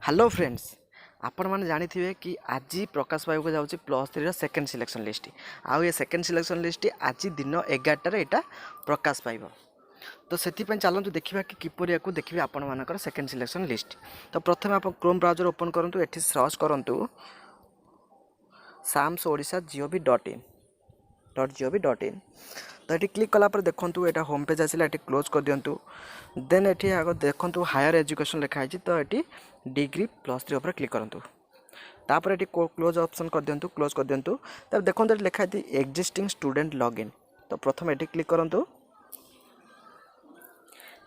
Hello friends आपण मैंने जानी थे कि आज प्रकाश पाइबा जाऊँगी +3 सेकेंड सिलेक्शन लिस्ट आउ ये सेकेंड सिलेक्शन लिस्ट आज दिन 11 यहाँ प्रकाश पाइब तो से चलते देखा कि किपर या देखिए आपण मानकर सेकेंड सिलेक्शन लिस्ट। तो प्रथम आप क्रोम ब्राउजर ओपन करूँ ये सर्च करूँ samsodisha.gov.in तो ये क्लिक कलापर देखूँ यहाँ होम पेज आसला ये क्लोज कर दिंतु देन ये आग देखूँ हायर एजुकेशन लिखाई तो ये डिग्री +3 उपर क्लिक करूँ तापर ये क्लोज ऑप्शन कर दिंतु क्लोज कर दिंतु तब देखो ये लिखाई थी एक्जिस्टिंग स्टूडेंट लॉगिन तो प्रथम ये क्लिक करूँ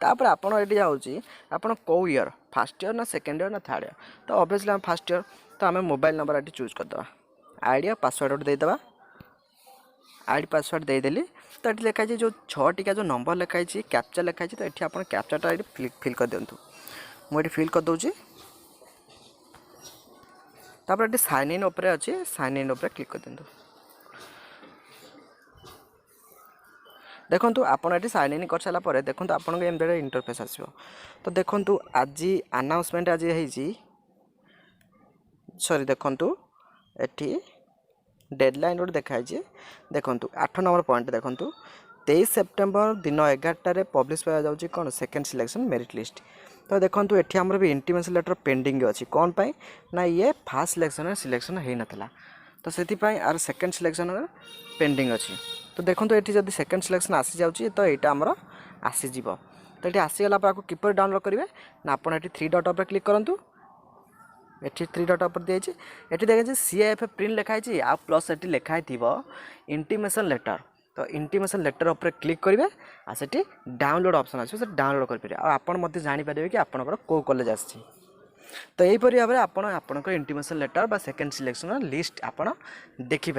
तापर आपड़ ये जाऊँगी आपड़ कौ ईयर फर्स्ट ईयर ना सेकेंड ईयर ना थर्ड ईयर तो ऑब्वियसली हम फर्स्ट ईयर तो आम मोबाइल नंबर ये चूज करदे आईडी पासवर्ड देदेबा आईडी पासवर्ड देदेली तो ये लिखाई जो 6टिका जो नंबर लिखाई कैप्चा लिखाई तो ये आप कैप्चाटा ये फिल कर दिंतु मुझे फिल कर दूसरी तापर ये साइन इन उपरे अच्छी साइन इन उपरे क्लिक कर दिंतु देखो आपड़ ये साइन इन कर सारापर देखो आपको एमती इंटरफेस आसो तो देखो आज अनाउंसमेंट आज सॉरी देखो ये डेडलाइन गोटे देखाई देखो 8 नंबर पॉइंट देखो 23 सेप्टेम्बर दिन 11 पब्लिश पाया जाऊँगी कौन सेकेंड सिलेक्शन मेरिट लिस्ट तो देखो ये आमर भी इंटीमेशन लेटर पेंडिंग अच्छी कौन पाई ना ये फास्ट सिलेक्शन सिलेक्शन हो नाला तो से आर सेकेंड सिलेक्शन पेंडिंग अच्छी तो देखो ये जब सेकेंड सिलेक्शन आसी जाऊँगी तो यहाँ आमर आसीज तो ये आसीगला आपको किपर डाउनलोड करेंगे ना आप 3 डॉट पर क्लिक करूँ ये 3 डॉट पर दिखाई ये देखिए CAF प्रिंट लिखाई आ प्लस ये लिखाई इंटीमेशन लेटर तो इंटीमेशन लेटर उपर क्लिक करेंगे आ से डाउनलोड ऑप्शन आसो डाउनलोड करेंगे आपड़ जानीपर कि आपंकर कौ कॉलेज आसी तो यहीपरि भाव में आपंकर इंटीमेशन लेटर बा सेकेंड सिलेक्शन लिस्ट आप देखिपारे।